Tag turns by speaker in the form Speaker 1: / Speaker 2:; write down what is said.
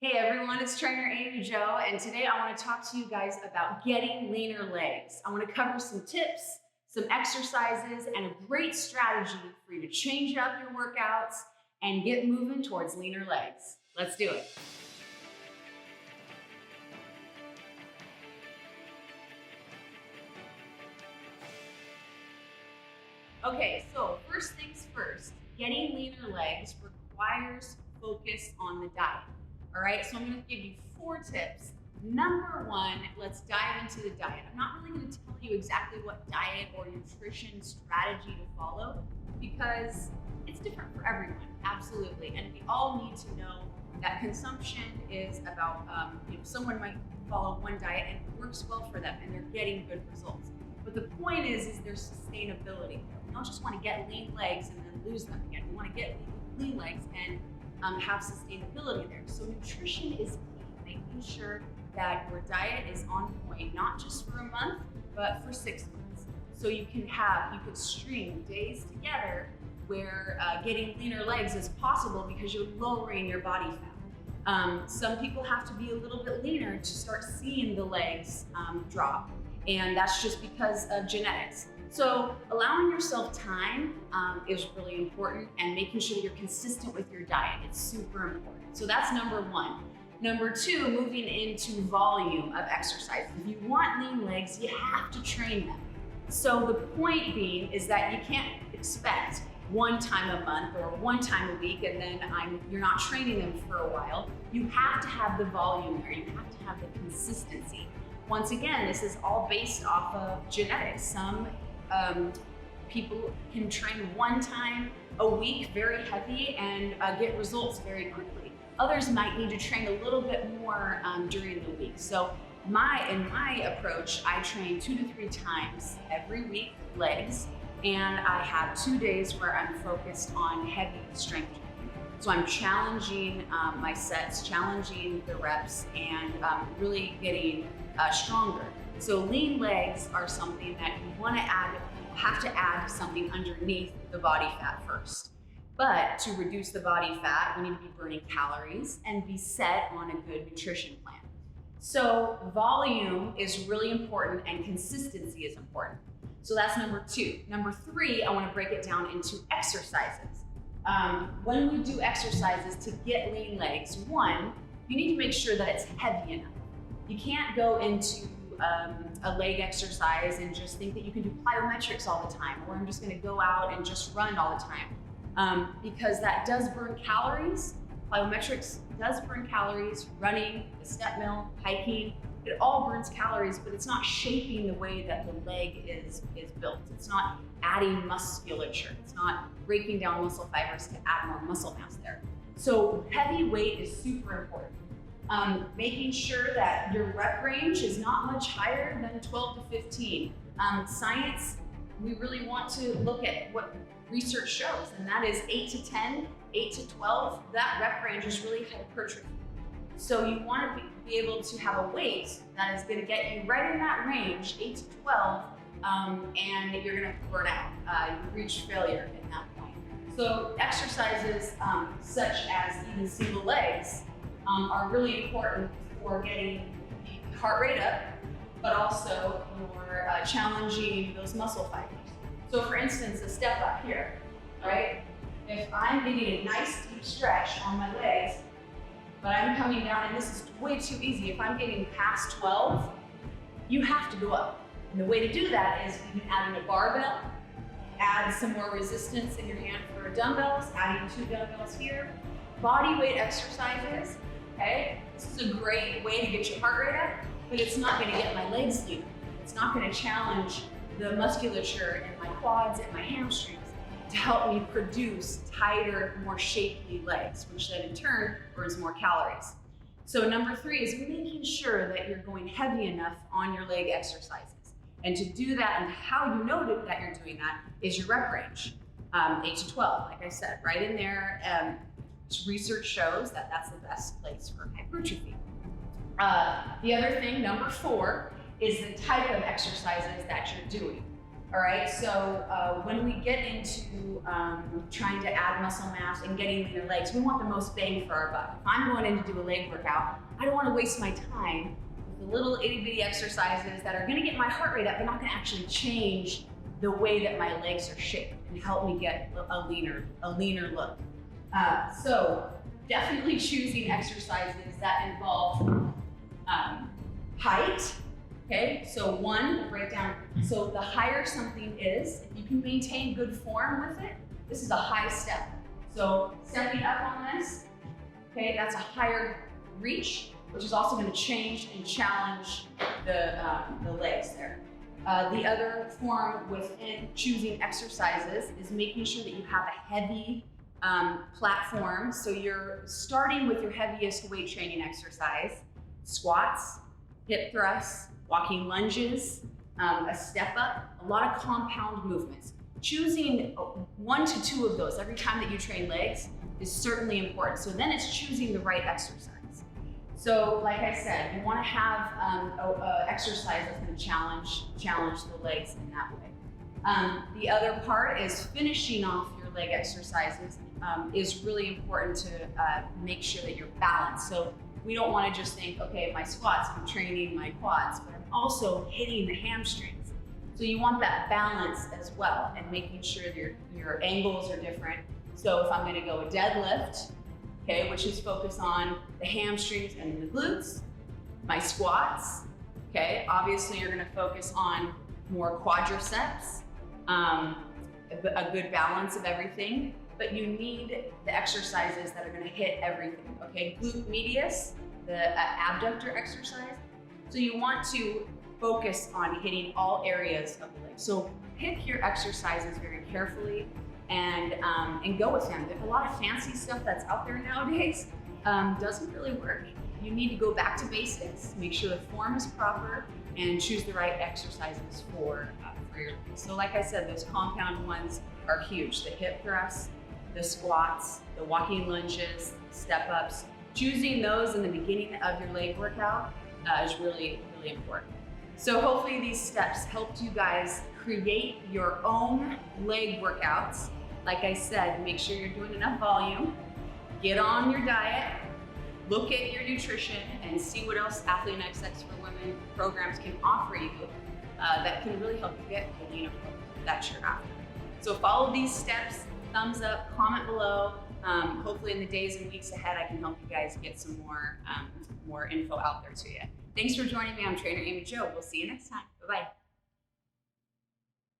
Speaker 1: Hey everyone, it's trainer Amy Jo, and today I want to talk to you guys about getting leaner legs. I want to cover some tips, some exercises, and a great strategy for you to change up your workouts and get moving towards leaner legs. Let's do it. Okay, so first things first, getting leaner legs requires focus on the diet. All right, so I'm going to give you 4 tips. Number 1, let's dive into the diet. I'm not really going to tell you exactly what diet or nutrition strategy to follow because it's different for everyone, absolutely. And we all need to know that consumption is about, someone might follow one diet and it works well for them and they're getting good results. But the point is there's sustainability. We don't just want to get lean legs and then lose them again. We want to get lean legs and have sustainability there. So nutrition is key, making sure that your diet is on point, not just for a month, but for 6 months. So you could string days together where getting leaner legs is possible because you're lowering your body fat. Some people have to be a little bit leaner to start seeing the legs drop, and that's just because of genetics. So allowing yourself time is really important, and making sure that you're consistent with your diet. It's super important. So that's number 1. Number 2, moving into volume of exercise. If you want lean legs, you have to train them. So the point being is that you can't expect one time a month or one time a week and then you're not training them for a while. You have to have the volume there. You have to have the consistency. Once again, this is all based off of genetics. Some people can train one time a week very heavy and get results very quickly. Others might need to train a little bit more during the week. So in my approach, I train 2 to 3 times every week legs, and I have 2 days where I'm focused on heavy strength training. So I'm challenging my sets, challenging the reps, and really getting stronger. So lean legs are something that you want to have to add something underneath the body fat first. But to reduce the body fat, we need to be burning calories and be set on a good nutrition plan. So volume is really important and consistency is important. So that's number 2. Number 3, I want to break it down into exercises. When we do exercises to get lean legs, 1, you need to make sure that it's heavy enough. You can't go into a leg exercise and just think that you can do plyometrics all the time, or I'm just going to go out and just run all the time, because that does burn calories. Plyometrics does burn calories. Running, the step mill, hiking, it all burns calories, but it's not shaping the way that the leg is built. It's not adding musculature. It's not breaking down muscle fibers to add more muscle mass there. So heavy weight is super important. Making sure that your rep range is not much higher than 12 to 15. Science, we really want to look at what research shows, and that is 8 to 10, 8 to 12. That rep range is really hypertrophy. So you want to be able to have a weight that is going to get you right in that range, 8 to 12, and you're going to burn out. You reach failure at that point. So exercises such as even single legs are really important for getting the heart rate up, but also for challenging those muscle fibers. So for instance, a step up here, right? If I'm getting a nice deep stretch on my legs, but I'm coming down, and this is way too easy. If I'm getting past 12, you have to go up. And the way to do that is you can add in a barbell, add some more resistance in your hand for dumbbells, adding 2 dumbbells here. Body weight exercises, okay? This is a great way to get your heart rate up, but it's not gonna get my legs leaner. It's not gonna challenge the musculature in my quads and my hamstrings to help me produce tighter, more shapely legs, which then in turn burns more calories. So number 3 is making sure that you're going heavy enough on your leg exercises. And to do that, and how you know that you're doing that, is your rep range, 8 to 12, like I said, right in there. Research shows that that's the best place for hypertrophy. The other thing, number 4, is the type of exercises that you're doing. All right, so when we get into trying to add muscle mass and getting leaner legs, we want the most bang for our buck. If I'm going in to do a leg workout, I don't want to waste my time with the little itty bitty exercises that are going to get my heart rate up, but not going to actually change the way that my legs are shaped and help me get a leaner look. So definitely choosing exercises that involve height. Okay, so break down. So the higher something is, if you can maintain good form with it, this is a high step. So stepping up on this, okay, that's a higher reach, which is also going to change and challenge the legs there. The other form within choosing exercises is making sure that you have a heavy platform. So you're starting with your heaviest weight training exercise, squats, hip thrusts, walking lunges, a step up, a lot of compound movements. Choosing 1 to 2 of those every time that you train legs is certainly important. So then it's choosing the right exercise. So like I said, you want to have an exercise that's going to challenge the legs in that way. The other part is finishing off your leg exercises is really important to make sure that you're balanced. So we don't want to just think, okay, my squats, I'm training my quads, but I'm also hitting the hamstrings. So you want that balance as well and making sure that your angles are different. So if I'm going to go a deadlift, okay, which is focused on the hamstrings and the glutes, my squats, okay, obviously you're going to focus on more quadriceps, a good balance of everything. But you need the exercises that are going to hit everything, okay? Glute medius, the abductor exercise. So you want to focus on hitting all areas of the leg. So pick your exercises very carefully and go with them. There's a lot of fancy stuff that's out there nowadays, doesn't really work. You need to go back to basics, make sure the form is proper, and choose the right exercises for your legs. So like I said, those compound ones are huge. The hip thrusts, the squats, the walking lunges, step ups. Choosing those in the beginning of your leg workout is really, really important. So hopefully these steps helped you guys create your own leg workouts. Like I said, make sure you're doing enough volume, get on your diet, look at your nutrition, and see what else Athlean-XX for Women programs can offer you that can really help you get the leaner look that you're after. So follow these steps. Thumbs up, comment below. Hopefully in the days and weeks ahead, I can help you guys get some more info out there to you. Thanks for joining me. I'm Trainer Amy Jo. We'll see you next time. Bye-bye.